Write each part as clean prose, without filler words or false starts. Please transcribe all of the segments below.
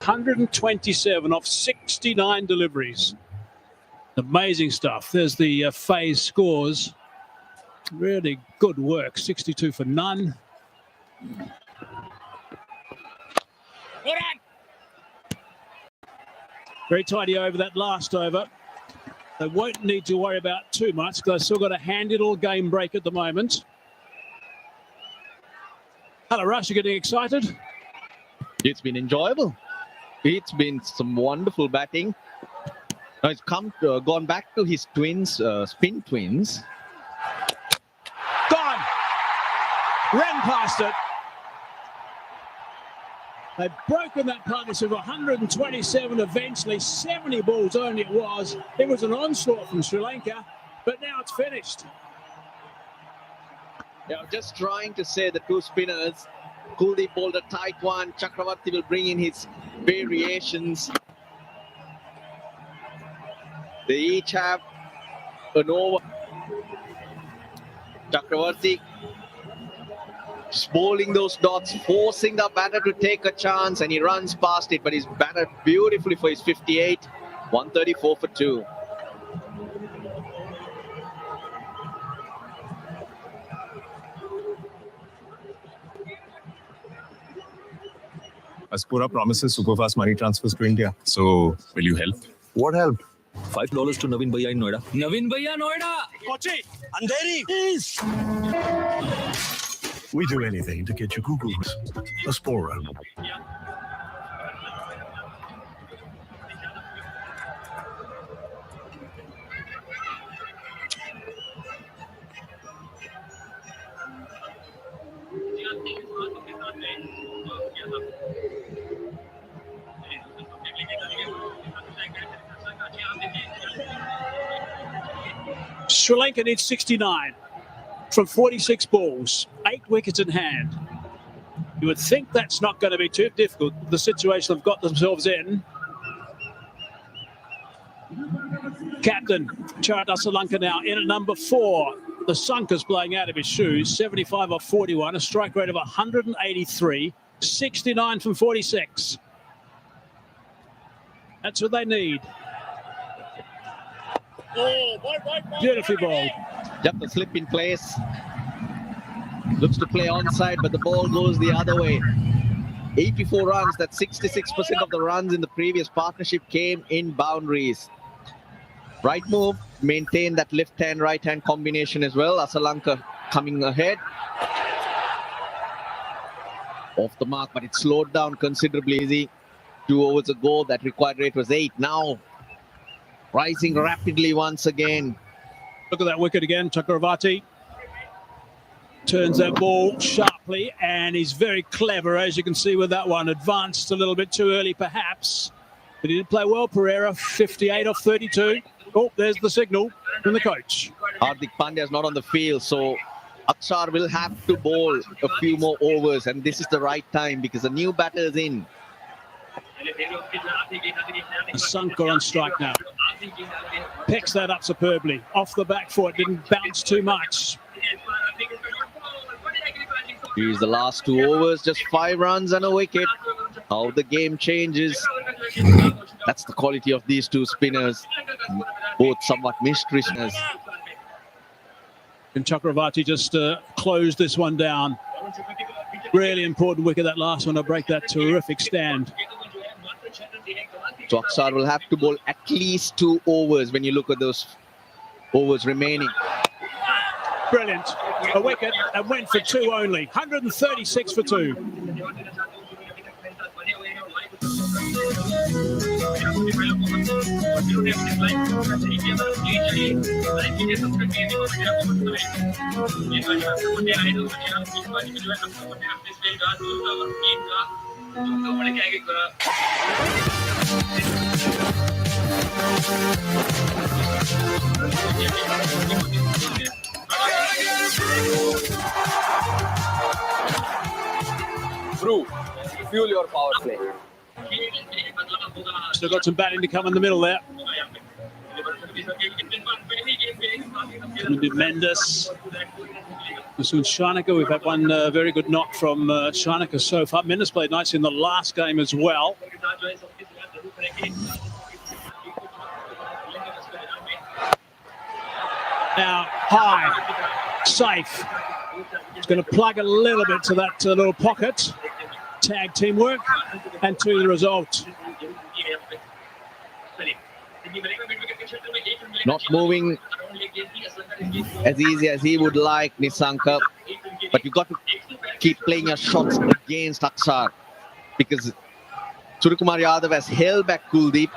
127 off 69 deliveries. Amazing stuff. There's the phase scores. Really good work. 62 for none. Very tidy over that last over. They won't need to worry about too much because they've still got a handy little game break at the moment. Hello, Rush, you getting excited? It's been enjoyable. It's been some wonderful batting. Now it's gone back to his twins, spin twins. Gone! Ran past it. They've broken that partnership of 127 eventually. 70 balls only it was. It was an onslaught from Sri Lanka, but now it's finished. Yeah, just trying to say the two spinners. Kuldeep bowled a tight one. Chakravarti will bring in his variations. They each have an over. Chakravarti just bowling those dots, forcing the batter to take a chance, and he runs past it, but he's batted beautifully for his 58. 134 for 2. Aspura promises superfast money transfers to India. So, will you help? What help? $5 to Naveen Bhaiya in Noida. Naveen Bhaiya, Noida! Kochi, Andheri! Please! We do anything to get you cuckoos. Aspura. Sri Lanka needs 69 from 46 balls, 8 wickets in hand. You would think that's not going to be too difficult, the situation they've got themselves in. Captain Charad Asalanka now in at number 4. The Sunker's playing out of his shoes, 75 off 41, a strike rate of 183, 69 from 46. That's what they need. Beautifully bowled. Just a slip in place. Looks to play onside, but the ball goes the other way. 84 runs, that's 66% of the runs in the previous partnership came in boundaries. Right move, maintain that left-hand, right-hand combination as well. Asalanka coming ahead. Off the mark, but it slowed down considerably. Easy. 2 overs ago, that required rate was 8. Now, rising rapidly once again. Look at that wicket again, Chakravarti. Turns that ball sharply, and he's very clever, as you can see with that one. Advanced a little bit too early, perhaps. But he did play well, Pereira. 58 off 32. Oh, there's the signal from the coach. Hardik Pandya is not on the field, so Akshar will have to bowl a few more overs, and this is the right time because the new batter is in. Sunker on strike now. Picks that up superbly. Off the back foot, didn't bounce too much. Here's the last 2 overs, just 5 runs and a wicket. How the game changes. That's the quality of these two spinners. Both somewhat mystery spinners. And Chakravarti just closed this one down. Really important wicket, that last one, to break that terrific stand. So Akshar will have to bowl at least 2 overs when you look at those overs remaining. Brilliant. A wicket and went for 2 only. 136 for 2. Through, fuel your power play. Still got some batting to come in the middle there. Mendes. Soon Shanaka, we've had one very good knock from Shanaka so far. Mendes played nicely in the last game as well. Now, high, safe. It's going to plug a little bit to that little pocket. Tag teamwork, and to the result. Not moving as easy as he would like, Nissanka. But you got to keep playing your shots against Aksar, because Suryakumar Yadav has held back Kuldeep.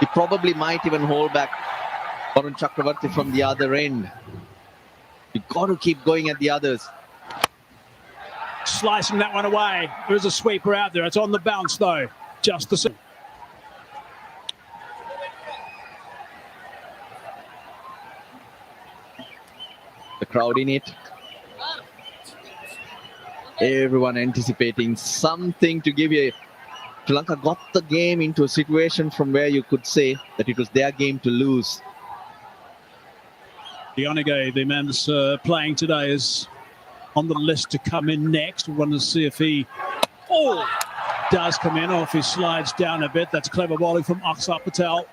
He probably might even hold back Varun Chakravarti from the other end. You got to keep going at the others. Slicing that one away. There's a sweeper out there. It's on the bounce though. Just the same. The crowd in it. Everyone anticipating something to give you. Sri Lanka got the game into a situation from where you could say that it was their game to lose. Dionige, the man that's playing today, is on the list to come in next. We want to see if he does come in or if he slides down a bit. That's clever bowling from Aksar Patel.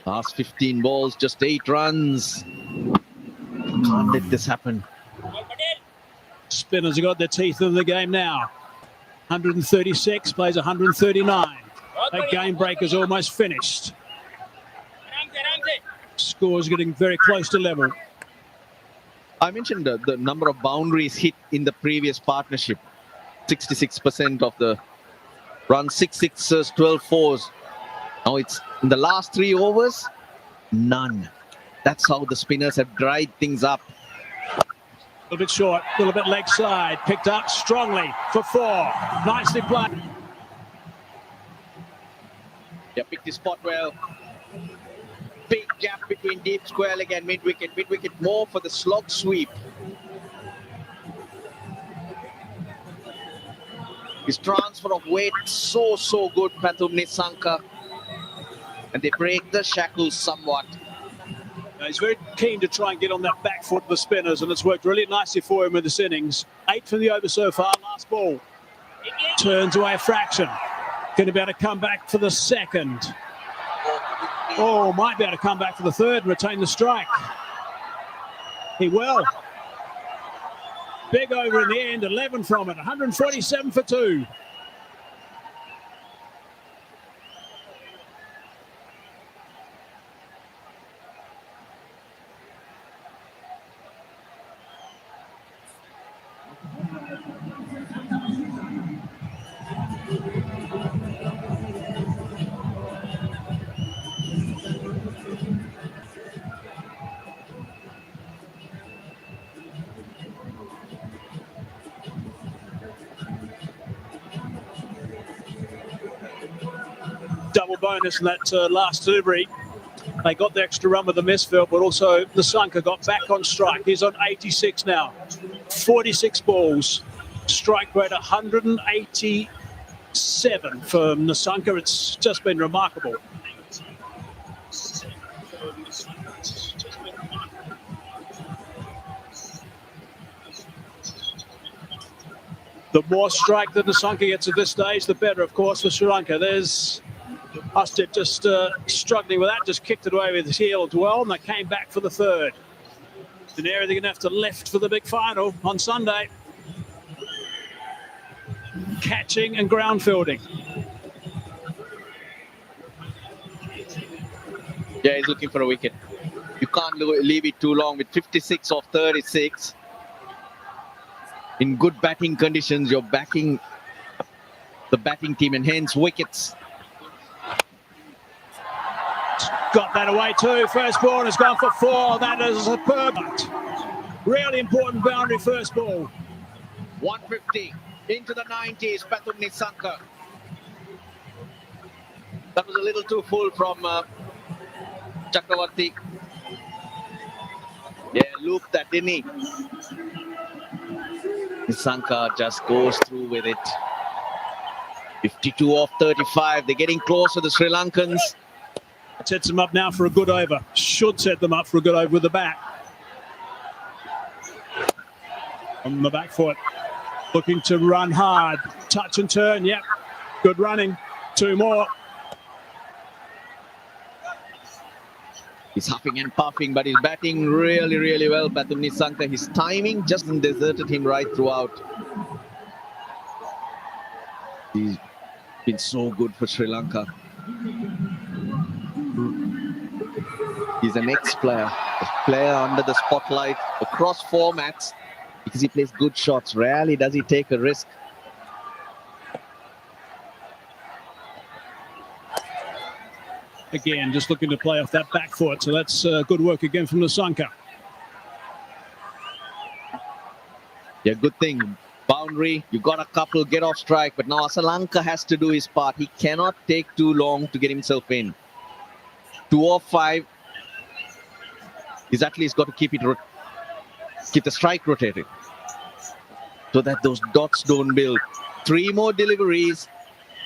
Last 15 balls, just 8 runs. Can't let this happen. Spinners have got their teeth in the game now. 136, plays 139. That game break is almost finished. Score's getting very close to level. I mentioned the number of boundaries hit in the previous partnership. 66% of the runs, 6 sixes, 12 fours. Now it's in the last 3 overs, none. That's how the spinners have dried things up. A little bit short, a little bit leg side. Picked up strongly for 4. Nicely played. Yeah, picked his spot well. Big gap between deep square leg and mid-wicket. Mid-wicket more for the slog sweep. His transfer of weight so good, Pathum Nissanka. And they break the shackles somewhat. He's very keen to try and get on that back foot of the spinners, and it's worked really nicely for him in this innings. 8 from the over so far. Last ball. Turns away a fraction. Going to be able to come back for the second. Oh, might be able to come back for the third and retain the strike. He will. Big over in the end, 11 from it, 147 for 2. Double bonus in that last delivery. They got the extra run with the misfield, but also Nissanka got back on strike. He's on 86 now. 46 balls. Strike rate 187 for Nissanka. It's just been remarkable. The more strike that Nissanka gets at this stage, the better, of course, for Sri Lanka. There's Usted just struggling with that, just kicked it away with his heel as well, and they came back for the third. An area they're going to have to lift for the big final on Sunday. Catching and ground fielding. Yeah, he's looking for a wicket. You can't leave it too long with 56 of 36. In good batting conditions, you're backing the batting team, and hence wickets. Got that away too. First ball has gone for 4. That is a perfect. Really important boundary first ball. 150 into the 90s, Pathum Nissanka. That was a little too full from Chakravarti. Yeah, looped that, didn't he? Nissanka just goes through with it. 52 off 35. They're getting closer, the Sri Lankans. Sets them up now for a good over. Should set them up for a good over with the bat. On the back foot. Looking to run hard. Touch and turn. Yep. Good running. Two more. He's huffing and puffing, but he's batting really, really well. Pathum Nissanka, his timing just deserted him right throughout. He's been so good for Sri Lanka. He's an ex-player, a player under the spotlight across formats because he plays good shots. Rarely does he take a risk. Again, just looking to play off that back foot. So that's good work again from Nissanka. Yeah, good thing. Boundary, you got a couple, get off strike. But now Asalanka has to do his part. He cannot take too long to get himself in. 2 of 5. He's at least got to keep the strike rotating so that those dots don't build. 3 more deliveries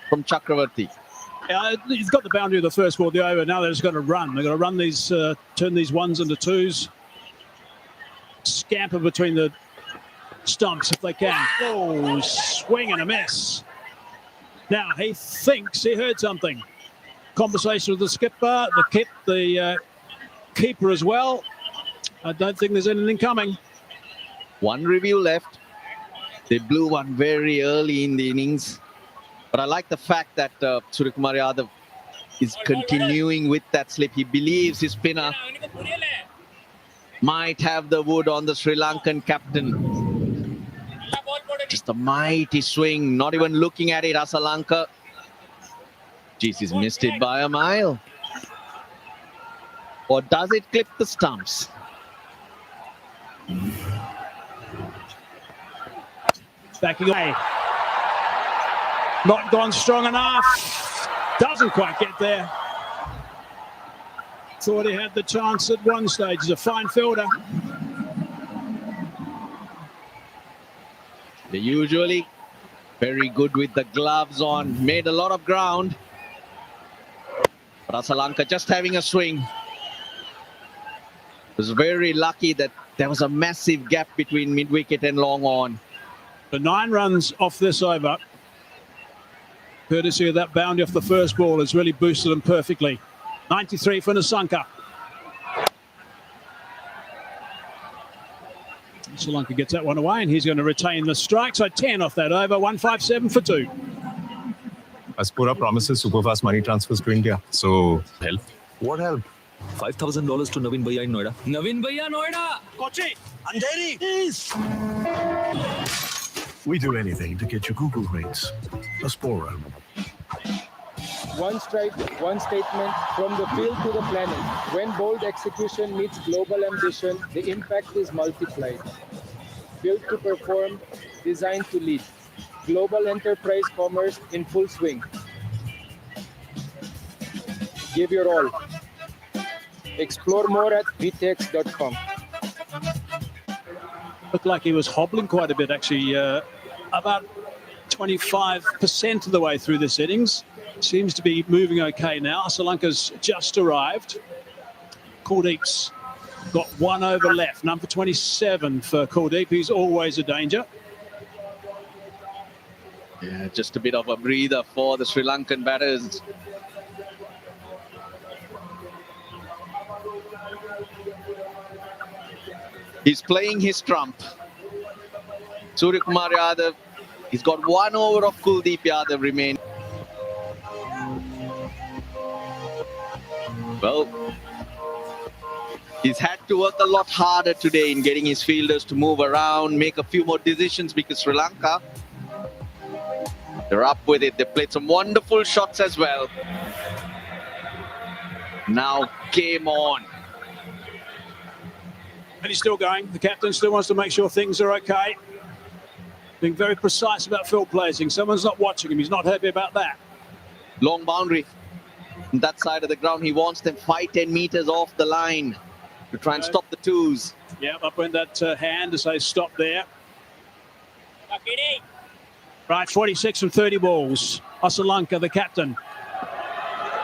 from Chakravarti. He's got the boundary of the first ball, the over. Now they're just going to run. They're going to run these, turn these ones into twos. Scamper between the stumps if they can. Oh, swing and a miss. Now he thinks he heard something. Conversation with the skipper, the keeper as well. I don't think there's anything coming. 1 review left. They blew one very early in the innings. But I like the fact that Suryakumar Yadav is continuing with that slip. He believes his spinner might have the wood on the Sri Lankan captain. Just a mighty swing, not even looking at it, Asalanka. Jeez, he's missed it by a mile. Or does it clip the stumps? Backing away. Not gone strong enough. Doesn't quite get there. Thought he had the chance at one stage. He's a fine fielder. They're usually very good with the gloves on. Made a lot of ground. But Asalanka just having a swing. Was very lucky that there was a massive gap between mid-wicket and long on. The 9 runs off this over, courtesy of that boundary off the first ball, has really boosted them perfectly. 93 for Nissanka. Sri Lanka gets that one away and he's going to retain the strike. So 10 off that over, 157 for 2. Aspura promises super fast money transfers to India. So help. What help? $5,000 to Navin Bhaiya in Noida. Navin Bhaiya, Noida. Kochi, Andheri. Yes. We do anything to get you Google rates. Aspora. One strike, one statement, from the field to the planet. When bold execution meets global ambition, the impact is multiplied. Built to perform, designed to lead. Global enterprise commerce in full swing. Give your all. Explore more at vtex.com. Looked like he was hobbling quite a bit, actually, about 25% of the way through this innings. Seems to be moving okay now. Sri Lanka's just arrived. Kuldeep's got 1 over left. Number 27 for Kuldeep. He's always a danger. Yeah, just a bit of a breather for the Sri Lankan batters. He's playing his trump. Suryakumar Yadav, he's got 1 over of Kuldeep Yadav remaining. Well, he's had to work a lot harder today in getting his fielders to move around, make a few more decisions, because Sri Lanka, they're up with it. They played some wonderful shots as well. Now, game on. And he's still going. The captain still wants to make sure things are okay. Being very precise about field placing. Someone's not watching him. He's not happy about that. Long boundary. On that side of the ground, he wants them 5-10 meters off the line to try and stop the twos. Yeah, up went that hand to say stop there. Right, 46 from 30 balls. Asalanka, the captain,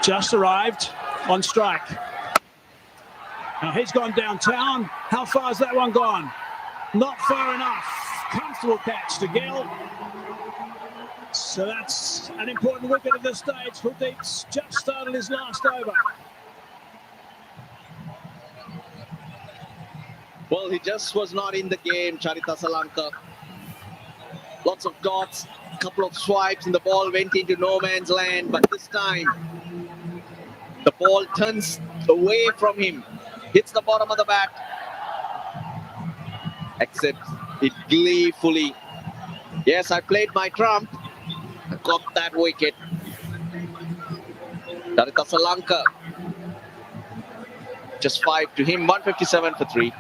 just arrived on strike. Now he's gone downtown. How far has that one gone? Not far enough. comfortable catch to Gill. So that's an important wicket at this stage. Kuldeep's just started his last over. Well, he just was not in the game, Charita Srilanka. Lots of dots, a couple of swipes, and the ball went into no man's land. But this time, the ball turns away from him, hits the bottom of the bat, accepts it gleefully. Yes, I played my trump. I got that wicket. Charita Srilanka, just 5 to him, 157 for 3.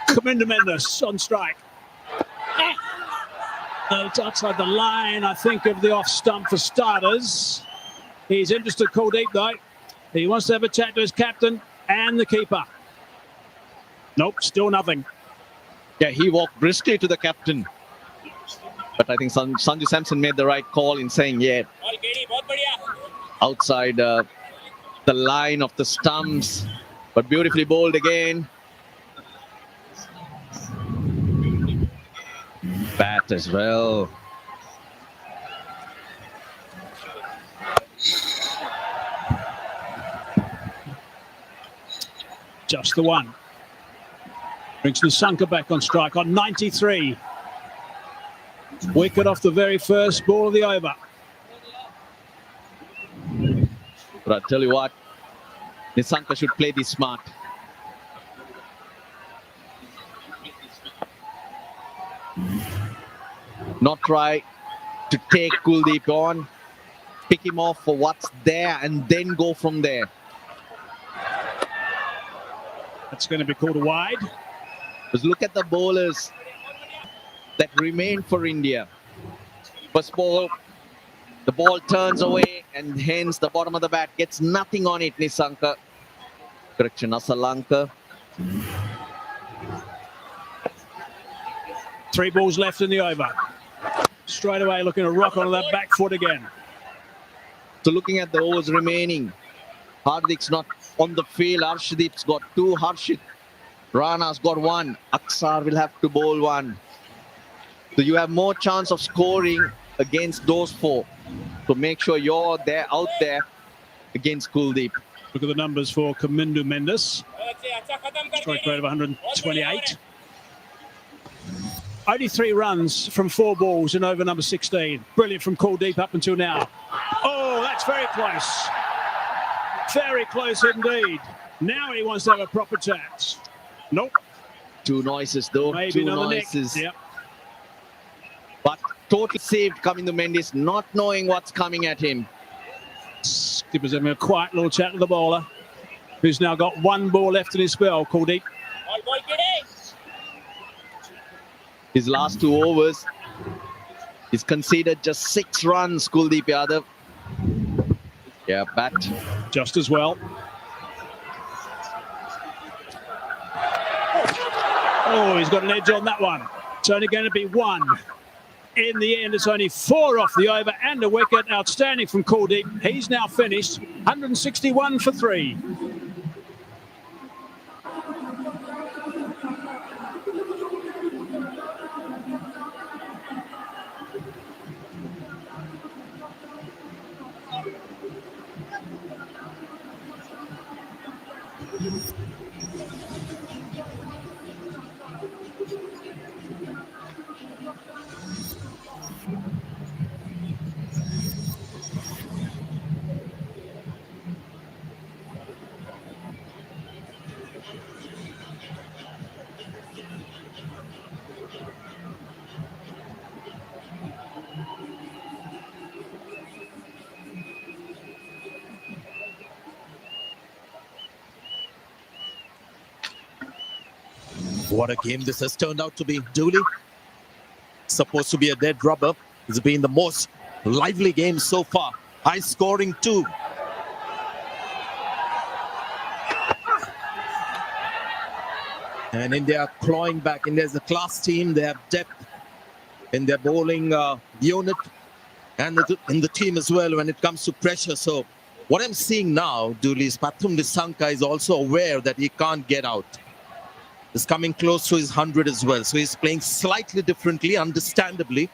Kaminda Mendes on strike. It's outside the line, I think, of the off stump for starters. He's interested, Kuldeep, though. He wants to have a chat to his captain and the keeper. Nope, still nothing. Yeah, he walked briskly to the captain. But I think Sanju Samson made the right call in saying, yeah, outside the line of the stumps. But beautifully bowled again. Bat as well. Just the one. Brings Nissanka back on strike on 93. Wicket off the very first ball of the over. But I tell you what, Nissanka should play this smart. Not try to take Kuldeep on, pick him off for what's there, and then go from there. That's going to be called a wide. Because look at the bowlers that remain for India. First ball, the ball turns away, and hence the bottom of the bat gets nothing on it, Nissanka. Correction, Srilanka. 3 balls left in the over. Straight away looking to rock onto that back foot again. So looking at the overs remaining, Hardik's not on the field. Arshdeep's got 2. Harshit Rana's got 1. Aksar will have to bowl 1. So you have more chance of scoring against those 4. So make sure you're there, out there against Kuldeep. Look at the numbers for Kaminda Mendes. Strike rate of 128. Only 3 runs from 4 balls in over number 16. Brilliant from Kuldeep up until now. Oh, that's very close. Very close indeed. Now he wants to have a proper chance. Nope. 2 noises though. Maybe 2 another noises. Yep. But totally saved Kaminda Mendes, not knowing what's coming at him. Skipper's having a quiet little chat with the bowler, who's now got 1 ball left in his spell, Kuldeep. His last 2 overs, he's conceded just 6 runs, Kuldeep Yadav. Yeah, bat. Just as well. Oh, he's got an edge on that one. It's only going to be 1. In the end, it's only 4 off the over and a wicket. Outstanding from Kuldeep. He's now finished 161 for 3. What a game this has turned out to be, Dooley. Supposed to be a dead rubber. It's been the most lively game so far. High scoring too. And India clawing back. India's a class team. They have depth in their bowling unit and in the team as well when it comes to pressure. So what I'm seeing now, Dooley, is Pathum Nissanka is also aware that he can't get out. He's coming close to his 100 as well. So he's playing slightly differently, understandably.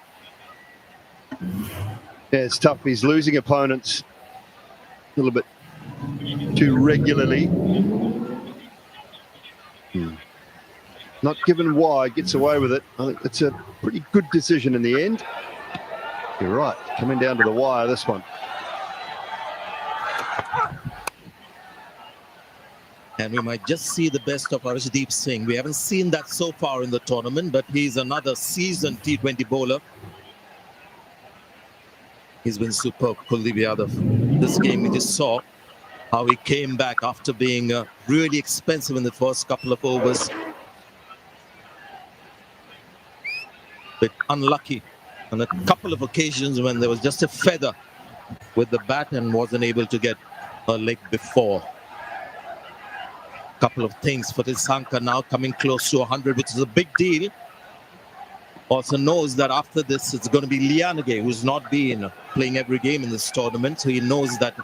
Yeah, it's tough. He's losing opponents a little bit too regularly. Not given why, gets away with it. I think it's a pretty good decision in the end. You're right, coming down to the wire, this one. And we might just see the best of Arshdeep Singh. We haven't seen that so far in the tournament, but he's another seasoned T20 bowler. He's been superb, Kuldeep Yadav. This game we just saw how he came back after being really expensive in the first couple of overs. Bit unlucky on a couple of occasions when there was just a feather with the bat and wasn't able to get a leg before. Couple of things for Nissanka now coming close to 100, which is a big deal. Also knows that after this it's going to be Lianage, who's not been playing every game in this tournament, so he knows that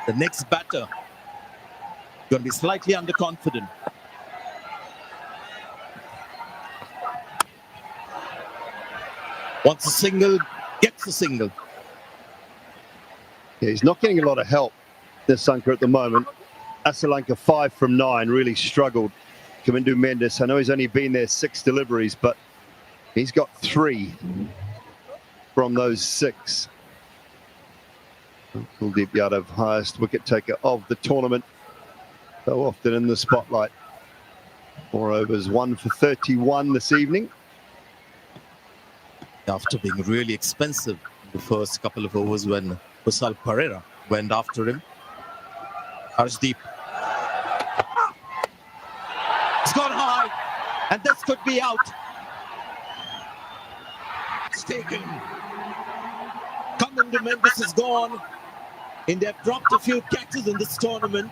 the next batter is going to be slightly underconfident. Wants a single, gets a single. Yeah, he's not getting a lot of help, Nissanka, at the moment. Srilanka 5 from 9, really struggled. Kamindu Mendes, I know he's only been there 6 deliveries, but he's got 3 from those 6. Kuldeep Yadav, highest wicket taker of the tournament, so often in the spotlight. 4 overs, 1 for 31 this evening. After being really expensive the first couple of overs when Kusal Pereira went after him. Arshdeep. It's gone high, and this could be out. It's taken. Kamindu Mendes is gone. India have dropped a few catches in this tournament,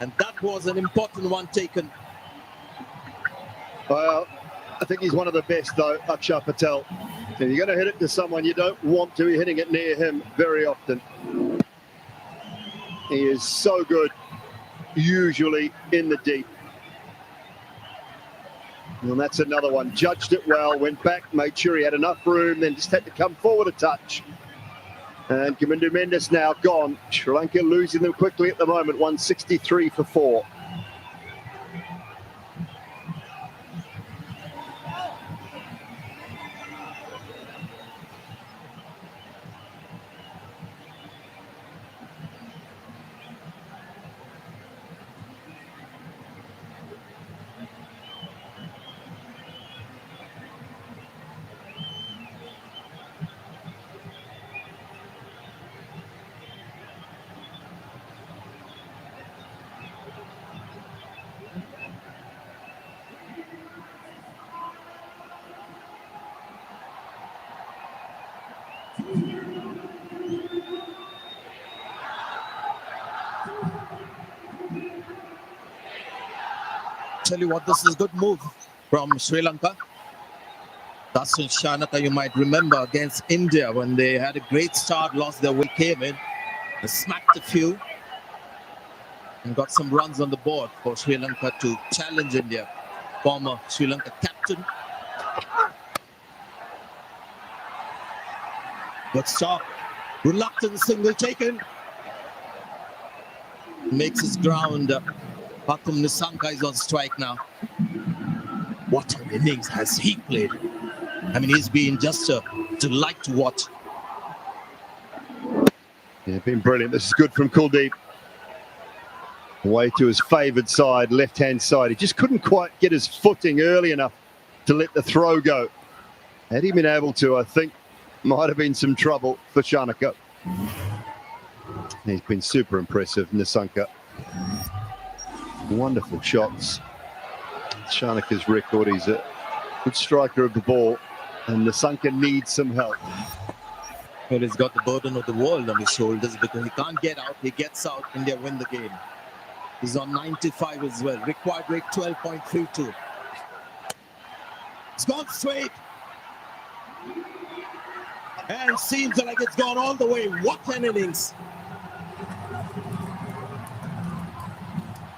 and that was an important one taken. Well, I think he's one of the best, though, Akshar Patel. If you're going to hit it to someone, you don't want to be hitting it near him very often. He is so good, usually in the deep. And that's another one. Judged it well, went back, made sure he had enough room, then just had to come forward a touch. And Kamindu Mendes now gone. Sri Lanka losing them quickly at the moment, 163 for 4. Tell you what, this is a good move from Sri Lanka. Dasun Shanaka, you might remember, against India when they had a great start, lost their way, came in, and smacked a few, and got some runs on the board for Sri Lanka to challenge India. Former Sri Lanka captain. Good stop. Reluctant single taken. Makes his ground. Pathum Nissanka is on strike now. What an innings has he played. I mean, he's been just a delight to watch. Yeah, been brilliant. This is good from Kuldeep. Away to his favoured side, left-hand side. He just couldn't quite get his footing early enough to let the throw go. Had he been able to, I think, might have been some trouble for Shanaka. He's been super impressive, Nissanka. Wonderful shots Shanaka's record. He's a good striker of the ball, and Srilanka needs some help. Well, he's got the burden of the world on his shoulders because he can't get out. He gets out, India win the game. He's on 95 as well. Required rate 12.32. It's gone straight. And seems like it's gone all the way. What an innings.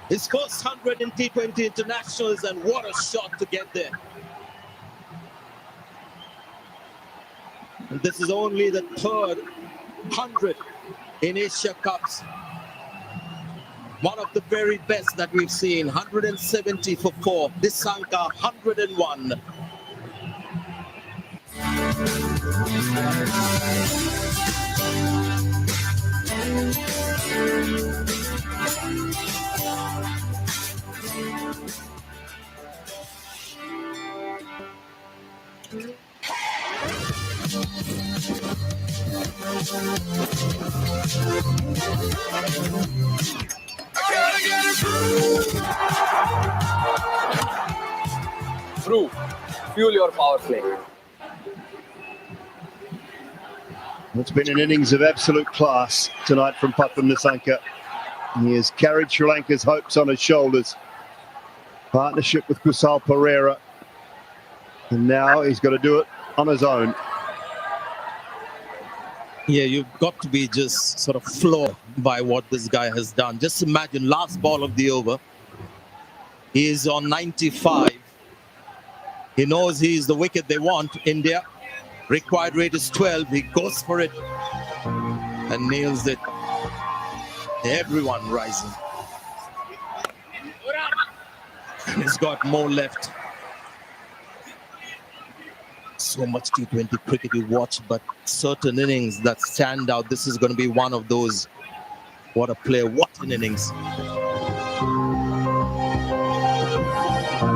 His first 100 in T20 internationals, and what a shot to get there. And this is only the third 100 in Asia Cups. One of the very best that we've seen. 170 for 4. Srilanka 101. Brew. Fuel your power play. It's been an innings of absolute class tonight from Pathum Nissanka. He has carried Sri Lanka's hopes on his shoulders. Partnership with Kusal Pereira. And now he's got to do it on his own. Yeah, you've got to be just sort of floored by what this guy has done. Just imagine, last ball of the over. He is on 95. He knows he is the wicket they want, India. Required rate is 12. He goes for it and nails it. Everyone rising. He's got more left. So much T20 cricket you watch, but certain innings that stand out. This is going to be one of those. What a player, what an innings.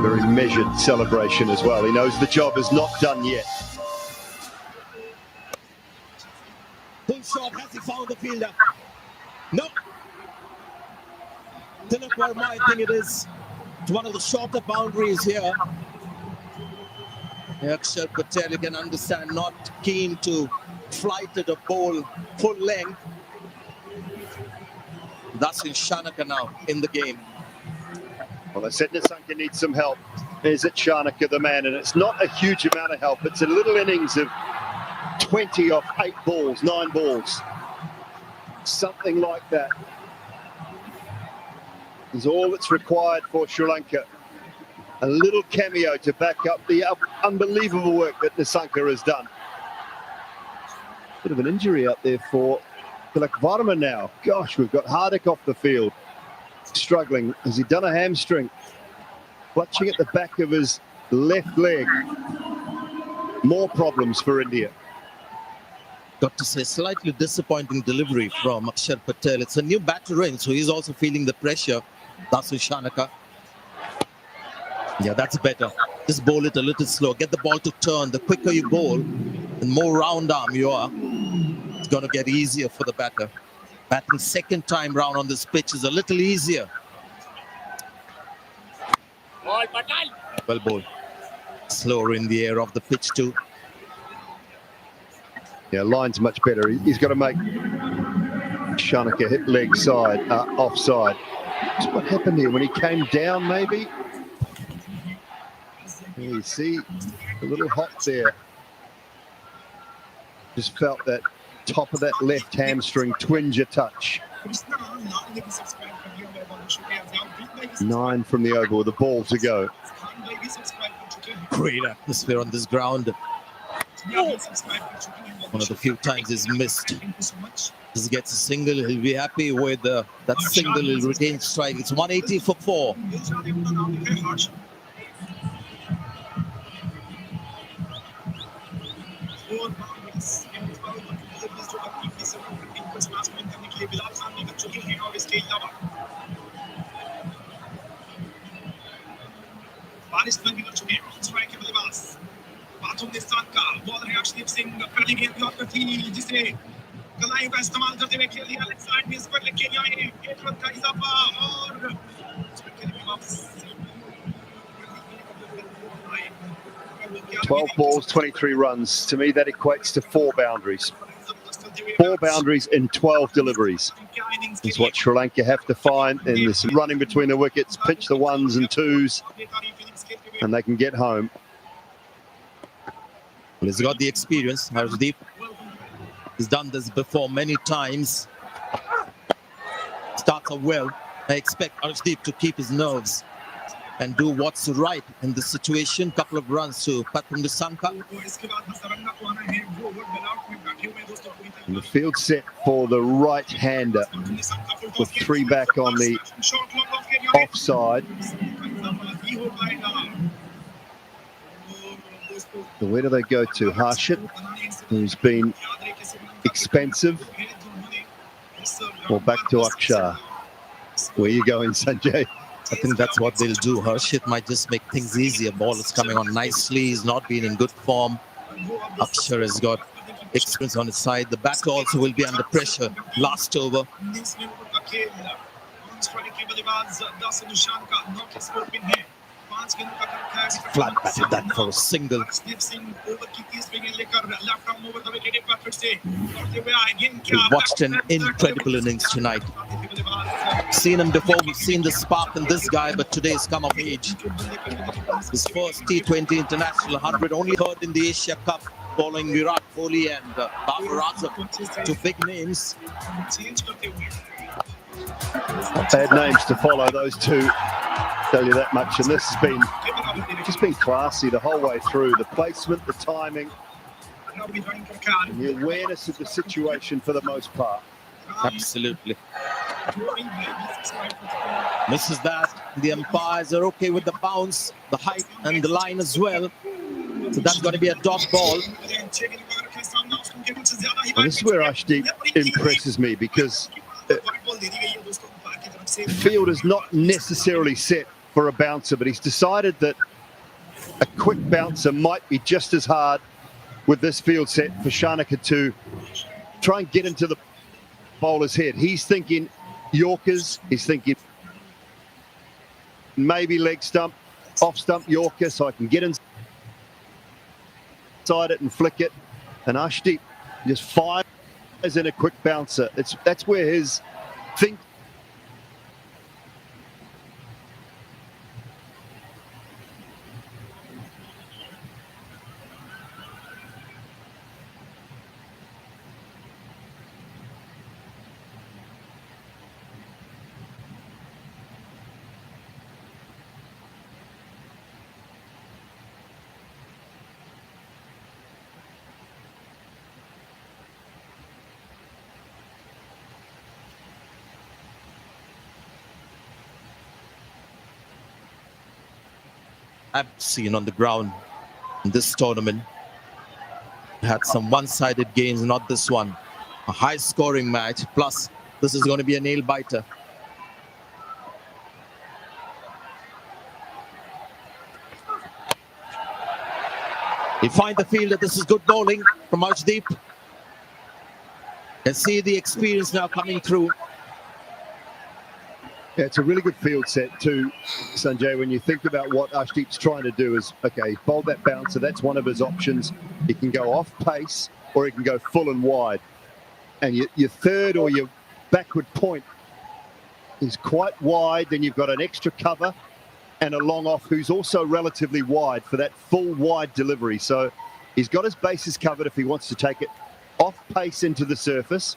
Very measured celebration as well. He knows the job is not done yet. Full shot, has he found the fielder? No. Tilak Verma, I think it is. It's one of the shorter boundaries here. Akshar Patel, you can understand, not keen to flight at a ball full length. That's in Shanaka now in the game. Well, I said Nissanka needs some help. Is it Shanaka the man? And it's not a huge amount of help. It's a little innings of 20 off 8 balls, 9 balls. Something like that is all that's required for Sri Lanka. A little cameo to back up the unbelievable work that Nissanka has done. Bit of an injury out there for Tilak Verma now. Gosh, we've got Hardik off the field. Struggling. Has he done a hamstring? Clutching at the back of his left leg. More problems for India. Got to say, slightly disappointing delivery from Akshar Patel. It's a new batter in, so he's also feeling the pressure. That's with Shanaka. Yeah, that's better. Just bowl it a little slow. Get the ball to turn. The quicker you bowl, the more round arm you are, it's going to get easier for the batter. Batting second time round on this pitch is a little easier. Well bowled. Slower in the air of the pitch too. Yeah, line's much better. He's got to make Shanaka hit leg side, offside. That's what happened here when he came down, maybe. You see a little hop there. Just felt that top of that left hamstring twinge a touch. 9 from the over with the ball to go. Great atmosphere on this ground. One of the few times he's missed. Just gets a single, he'll be happy with that single, he'll retain strike. It's 180 for 4. बारिश बंद कर चुके हैं on strike के बल्लेबाज Pathum निस्सांका bowler है अर्शदीप सिंह पहली गेंद की ऑफ थी जिसे कलाइयों का इस्तेमाल करते हुए खेल दिया लेफ्ट साइड में इस पर लेके गए एक रन का इजाफा और 12 balls, 23 runs. To me, that equates to 4 boundaries. 4 boundaries in 12 deliveries is what Sri Lanka have to find in this running between the wickets, pitch the 1s and 2s, and they can get home. Well, he's got the experience. Harshdeep has done this before many times. Starts off well. I expect Harshdeep to keep his nerves and do what's right in the situation. Couple of runs to Srilanka. And the field set for the right-hander with 3 back on the offside. So where do they go to? Harshit, who's been expensive, or back to Akshar? Where are you going, Sanjay? I think that's what they'll do. Harshit might just make things easier. Ball is coming on nicely. He's not been in good form. Akshar has got experience on his side. The batter also will be under pressure. Last over. Flat batted that for a single. We've watched an incredible innings tonight. Seen him before, we've seen the spark in this guy, but today he's come of age. His first T20 international 100, only third in the Asia Cup, following Virat Kohli and Babar Azam, 2 big names. Bad names to follow, those two, tell you that much. And this has been just been classy the whole way through. The placement, the timing, and the awareness of the situation for the most part. Absolutely. Misses that. The umpires are okay with the bounce, the height and the line as well. So that's going to be a dot ball. Well, this is where Ashdeep impresses me, because the field is not necessarily set for a bouncer, but he's decided that a quick bouncer might be just as hard with this field set for Shanaka to try and get into the bowler's head. He's thinking Yorkers, he's thinking maybe leg stump, off stump Yorker, so I can get inside it and flick it. And Ashdeep just fires in a quick bouncer. That's where his think. I've seen on the ground in this tournament. Had some one-sided games, not this one. A high-scoring match, plus this is going to be a nail-biter. He finds the field that this is good bowling from Arshdeep. And see the experience now coming through. Yeah, it's a really good field set too, Sanjay. When you think about what Ashdeep's trying to do is, okay, bowl that bouncer, that's one of his options. He can go off pace or he can go full and wide. And your third or your backward point is quite wide. Then you've got an extra cover and a long off who's also relatively wide for that full wide delivery. So he's got his bases covered if he wants to take it off pace into the surface.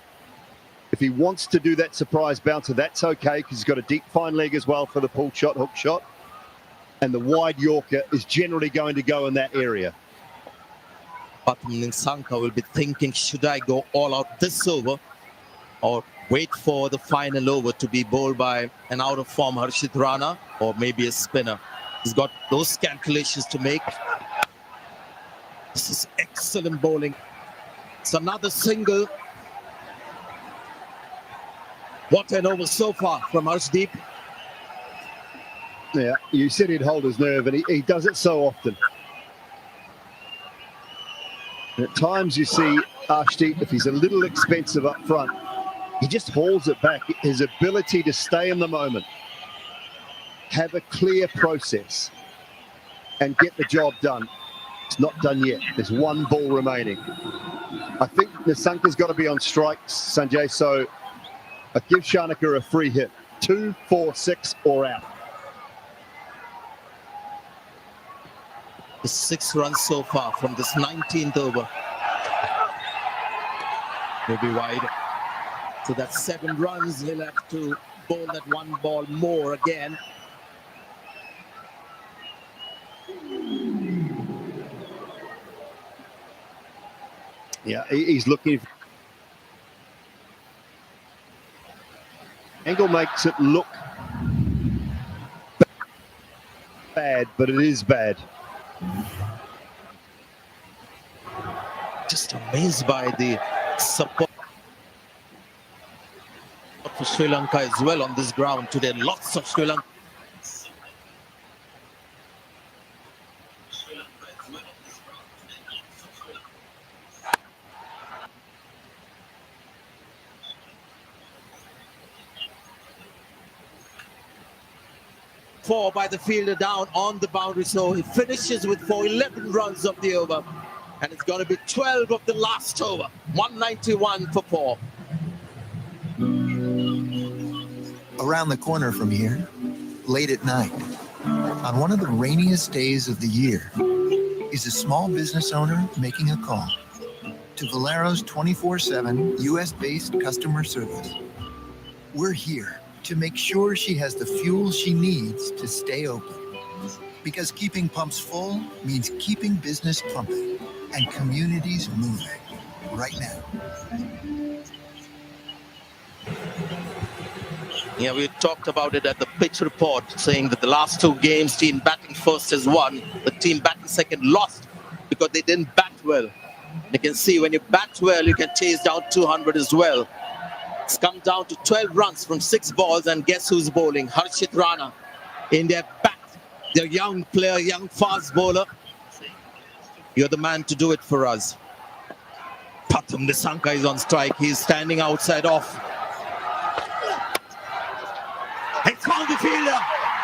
If he wants to do that surprise bouncer, that's okay, because he's got a deep fine leg as well for the pull shot, hook shot. And the wide Yorker is generally going to go in that area. But Nissanka will be thinking, should I go all out this over or wait for the final over to be bowled by an out-of-form Harshit Rana or maybe a spinner? He's got those calculations to make. This is excellent bowling. It's another single. What an over so far from Arshdeep. Yeah, you said he'd hold his nerve, and he does it so often. And at times you see Arshdeep, if he's a little expensive up front, he just hauls it back. His ability to stay in the moment, have a clear process, and get the job done. It's not done yet. There's one ball remaining. I think Nisanka's got to be on strikes, Sanjay, so I give Shanaka a free hit. 2, 4, 6 or out. The 6 runs so far from this 19th over. Will be wide. So that's 7 runs. He'll have to bowl that one ball more again. Yeah, he's looking. Angle makes it look bad, but it is bad. Just amazed by the support for Sri Lanka as well on this ground today. Lots of Sri Lanka. Four by the fielder down on the boundary, so he finishes with 11 runs of the over, and it's going to be 12 of the last over. 191 for 4. Around the corner from here, late at night, on one of the rainiest days of the year, is a small business owner making a call to Valero's 24/7 US-based customer service. We're here to make sure she has the fuel she needs to stay open. Because keeping pumps full means keeping business pumping and communities moving right now. Yeah, we talked about it at the pitch report, saying that the last 2 games, team batting first has won, the team batting second lost because they didn't bat well. You can see when you bat well, you can chase down 200 as well. It's come down to 12 runs from 6 balls, and guess who's bowling? Harshit Rana in their bat. Their young player, young fast bowler. You're the man to do it for us. Pathum Nisanka is on strike. He's standing outside off. He found the fielder.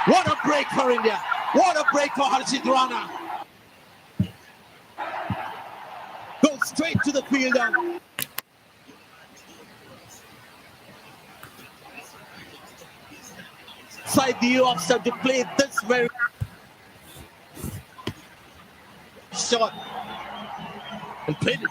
What a break for India. What a break for Harshit Rana. Goes straight to the fielder. Side the offside to play this very shot and played it.